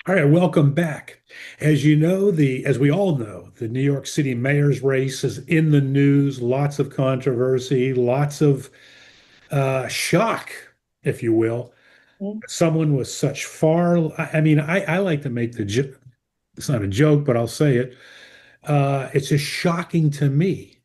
All right, welcome back. As we all know, the New York City mayor's race is in the news, lots of controversy, lots of shock, if you will. Mm. Someone with such far, I like to make the joke, it's not a joke, but I'll say it. It's just shocking to me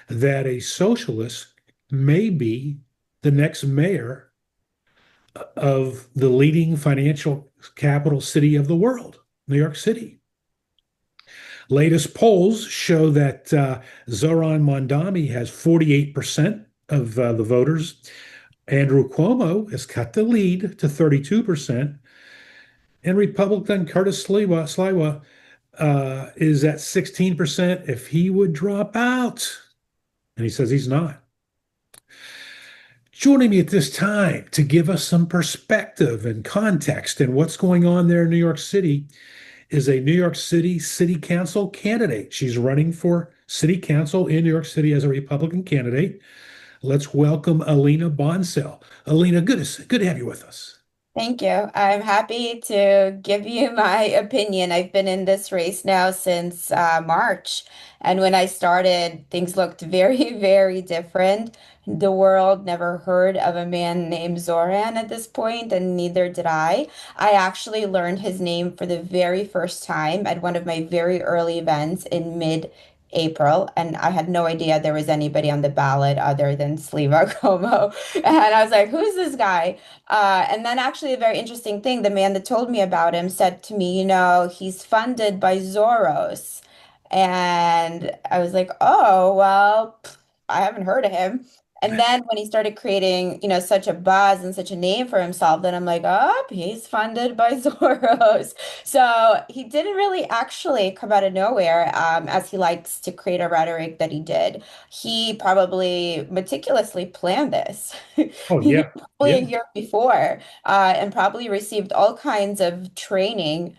that a socialist may be the next mayor of the leading financial capital city of the world, New York City. Latest polls show that Zoran Mondani has 48% of the voters. Andrew Cuomo has cut the lead to 32%. And Republican Curtis Sliwa is at 16% if he would drop out. And he says he's not. Joining me at this time to give us some perspective and context and what's going on there in New York City is a New York City City Council candidate. She's running for City Council in New York City as a Republican candidate. Let's welcome Alina Bonsell. Alina, good to have you with us. Thank you. I'm happy to give you my opinion. I've been in this race now since March. And when I started, things looked very, very different. The world never heard of a man named Zoran at this point, and neither did I. I actually learned his name for the very first time at one of my very early events in mid-April, and I had no idea there was anybody on the ballot other than Sliva Como. And I was like, who's this guy? And then actually a very interesting thing, the man that told me about him said to me, he's funded by Soros. And I was like, oh, well, I haven't heard of him. And then when he started creating, such a buzz and such a name for himself, then I'm like, oh, he's funded by Soros. So he didn't really actually come out of nowhere, as he likes to create a rhetoric that he did. He probably meticulously planned this. Oh, He yeah. probably a Yeah. year before, and probably received all kinds of training,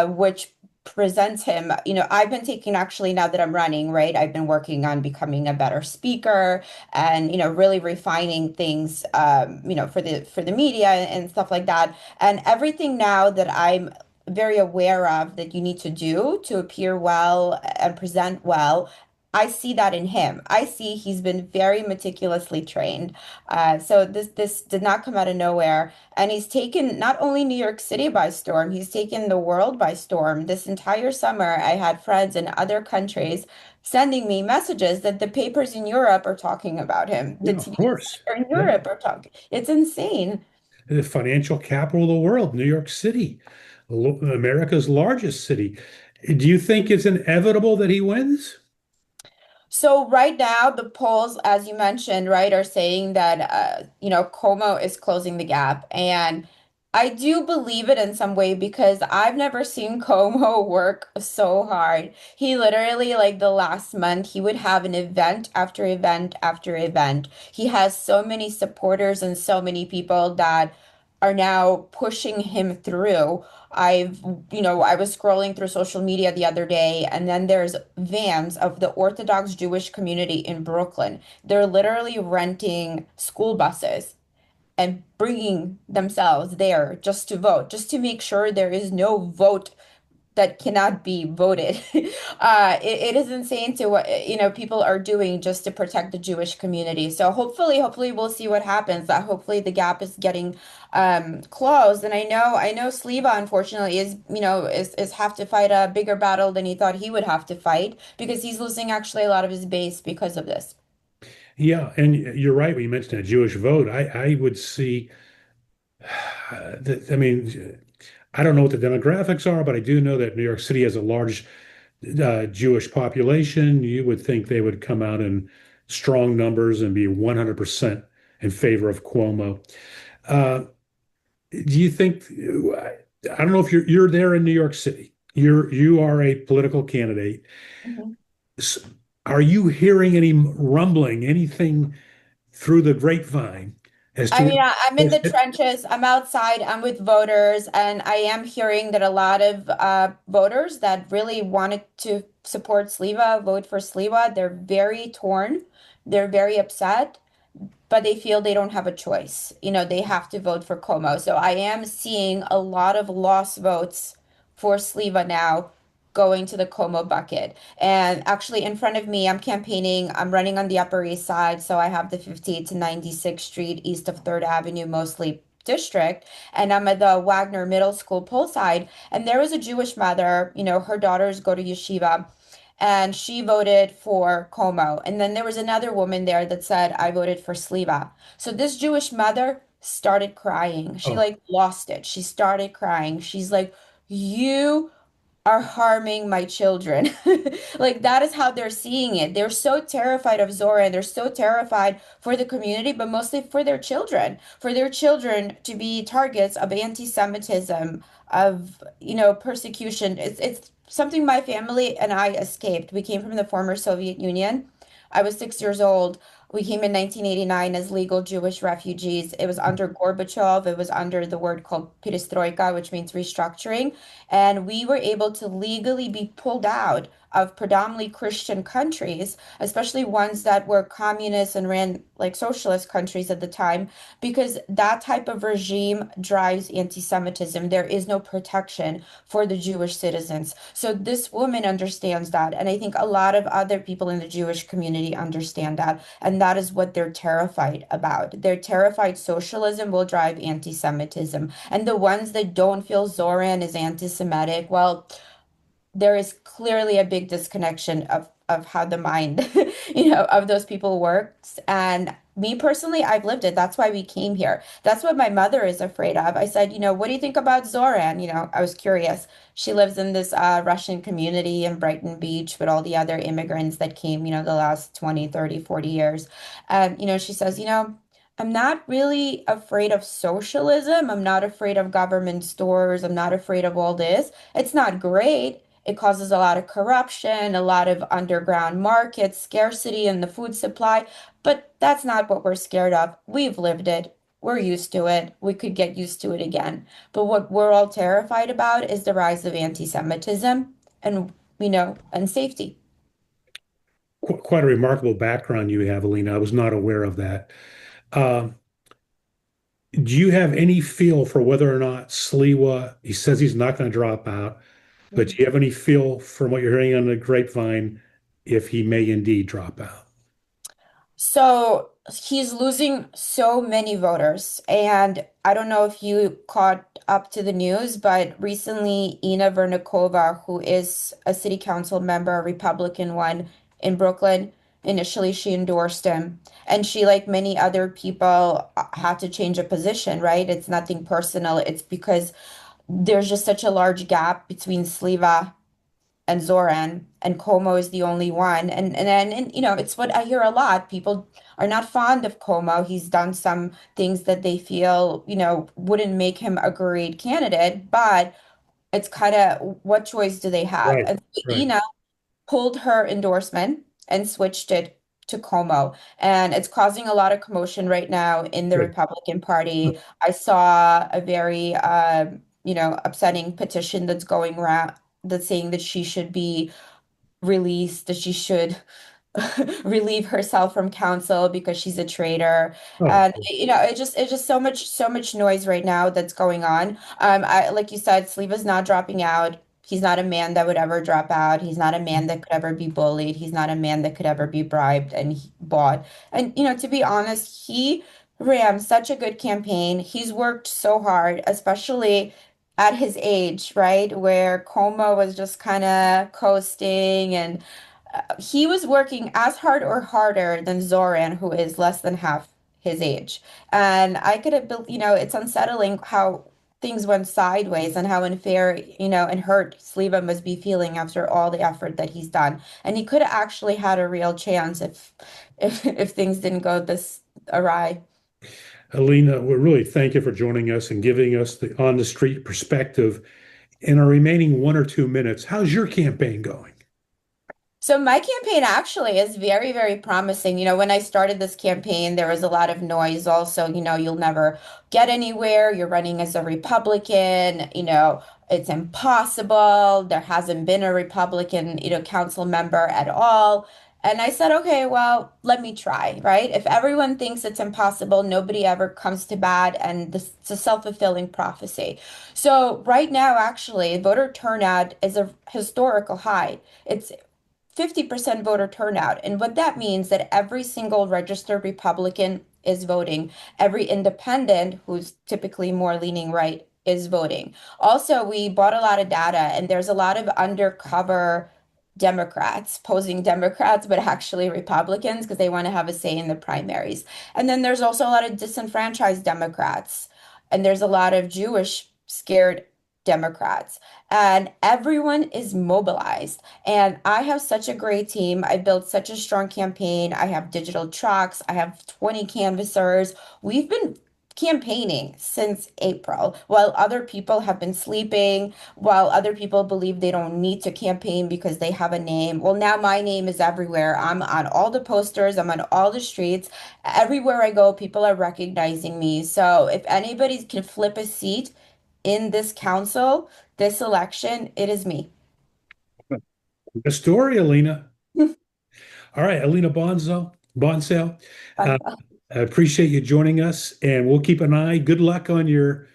which presents him. I've been taking actually now that I'm running, right? I've been working on becoming a better speaker and, really refining things, for the media and stuff like that. And everything now that I'm very aware of that you need to do to appear well and present well. I see that in him. I see he's been very meticulously trained. So this did not come out of nowhere, and he's taken not only New York City by storm, he's taken the world by storm. This entire summer, I had friends in other countries sending me messages that the papers in Europe are talking about him. The Yeah, of TVs course. in Yeah. Europe are talking. It's insane. The financial capital of the world, New York City, America's largest city. Do you think it's inevitable that he wins? So right now, the polls, as you mentioned, right, are saying that Como is closing the gap, and I do believe it in some way because I've never seen Como work so hard. He literally, like the last month, he would have an event after event after event. He has so many supporters and so many people that are now pushing him through. I was scrolling through social media the other day, and then there's vans of the Orthodox Jewish community in Brooklyn. They're literally renting school buses and bringing themselves there just to vote, just to make sure there is no vote that cannot be voted. It is insane to what people are doing just to protect the Jewish community. So hopefully we'll see what happens. That hopefully the gap is getting closed. And I know Sliva unfortunately is have to fight a bigger battle than he thought he would have to fight because he's losing actually a lot of his base because of this. Yeah, and you're right when you mentioned a Jewish vote. I would see that. I mean, I don't know what the demographics are, but I do know that New York City has a large Jewish population. You would think they would come out in strong numbers and be 100% in favor of Cuomo. Uh, do you think? I don't know if you're there in New York City. You are a political candidate. Mhm. S- Are you hearing any rumbling, anything through the grapevine as I to mean, I'm in the trenches. I'm outside. I'm with voters, and I am hearing that a lot of voters that really wanted to support Sliva, vote for Sliva, they're very torn. They're very upset. but they feel they don't have a choice. They have to vote for Como. So I am seeing a lot of lost votes for Sliva now going to the Como bucket. And actually, in front of me, I'm campaigning. I'm running on the Upper East Side. So I have the 58 to 96th Street, east of 3rd Avenue, mostly district. And I'm at the Wagner Middle School poll side. And there was a Jewish mother, her daughters go to yeshiva. And she voted for Como. And then there was another woman there that said, I voted for Sliva. So this Jewish mother started crying. She Oh, like lost it. She started crying. She's like, you are harming my children. Like that is how they're seeing it. They're so terrified of Zora and they're so terrified for the community, but mostly for their children to be targets of anti-Semitism, of, persecution. It's something my family and I escaped. We came from the former Soviet Union. I was 6 years old. We came in 1989 as legal Jewish refugees. It was under Gorbachev. It was under the word called perestroika, which means restructuring. And we were able to legally be pulled out of predominantly Christian countries, especially ones that were communist and ran like socialist countries at the time, because that type of regime drives anti-Semitism. There is no protection for the Jewish citizens. So this woman understands that. And I think a lot of other people in the Jewish community understand that. And that is what they're terrified about. They're terrified socialism will drive anti-Semitism. And the ones that don't feel Zoran is anti-Semitic, well, there is clearly a big disconnection of how the mind of those people works. And me personally, I've lived it. That's why we came here. That's what my mother is afraid of. I said, what do you think about Zoran? I was curious. She lives in this Russian community in Brighton Beach with all the other immigrants that came, the last 20, 30, 40 years. And she says, I'm not really afraid of socialism. I'm not afraid of government stores. I'm not afraid of all this. It's not great. It causes a lot of corruption, a lot of underground markets, scarcity in the food supply, but that's not what we're scared of. We've lived it. We're used to it. We could get used to it again. But what we're all terrified about is the rise of anti-Semitism and, and safety. quite a remarkable background you have, Alina. I was not aware of that. Um, do you have any feel for whether or not Sliwa, he says he's not going to drop out, but do you have any feel from what you're hearing on the grapevine if he may indeed drop out? So he's losing so many voters. And I don't know if you caught up to the news, but recently Ina Vernikova, who is a city council member, a Republican one in Brooklyn, initially she endorsed him. And she, like many other people, had to change a position, right? It's nothing personal. It's because there's just such a large gap between Sliva and Zoran, and Como is the only one. And it's what I hear a lot. People are not fond of Como. He's done some things that they feel, wouldn't make him a great candidate, but it's kind of what choice do they have? Right, And so right. Ina pulled her endorsement and switched it to Como. And it's causing a lot of commotion right now in the Good. Republican Party. I saw a very, upsetting petition that's going around that's saying that she should be released, that she should relieve herself from council because she's a traitor. Oh, And it's just so much noise right now that's going on. I like you said, Sliva's not dropping out. He's not a man that would ever drop out. He's not a man that could ever be bullied. He's not a man that could ever be bribed and bought. And to be honest, he ran such a good campaign. He's worked so hard, especially at his age, right? Where Como was just kind of coasting and he was working as hard or harder than Zoran, who is less than half his age. And I could have built, it's unsettling how things went sideways and how unfair, and hurt Sliva must be feeling after all the effort that he's done. And he could have actually had a real chance if things didn't go this awry. Alina, we really thank you for joining us and giving us the on the street perspective. In our remaining 1 or 2 minutes, how's your campaign going? So my campaign actually is very, very promising. When I started this campaign, there was a lot of noise also, you'll never get anywhere. You're running as a Republican, it's impossible. There hasn't been a Republican, council member at all. And I said, okay, well, let me try, right? If everyone thinks it's impossible, nobody ever comes to bat, and this, it's a self-fulfilling prophecy. So right now, actually, voter turnout is a historical high. It's 50% voter turnout. And what that means that every single registered Republican is voting. Every independent, who's typically more leaning right, is voting. Also, we bought a lot of data, and there's a lot of undercover Democrats posing Democrats, but actually Republicans because they want to have a say in the primaries. And then there's also a lot of disenfranchised Democrats, and there's a lot of Jewish scared Democrats. And everyone is mobilized. And I have such a great team. I built such a strong campaign. I have digital trucks. I have 20 canvassers. We've been campaigning since April while other people have been sleeping, while other people believe they don't need to campaign because they have a name. Well, now my name is everywhere. I'm on all the posters, I'm on all the streets. Everywhere I go, people are recognizing me. So if anybody can flip a seat in this council, this election, it is me. The story, Alina. All right, Alina Bonsell. I appreciate you joining us, and we'll keep an eye. Good luck on your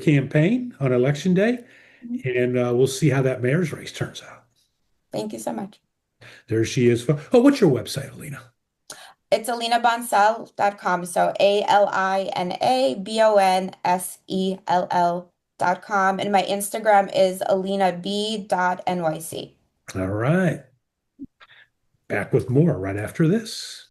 campaign on election day, and we'll see how that mayor's race turns out. Thank you so much. There she is. Oh, what's your website, Alina? It's alinabonsell.com. So ALINABONSELL.com. And my Instagram is alinab.nyc. All right. Back with more right after this.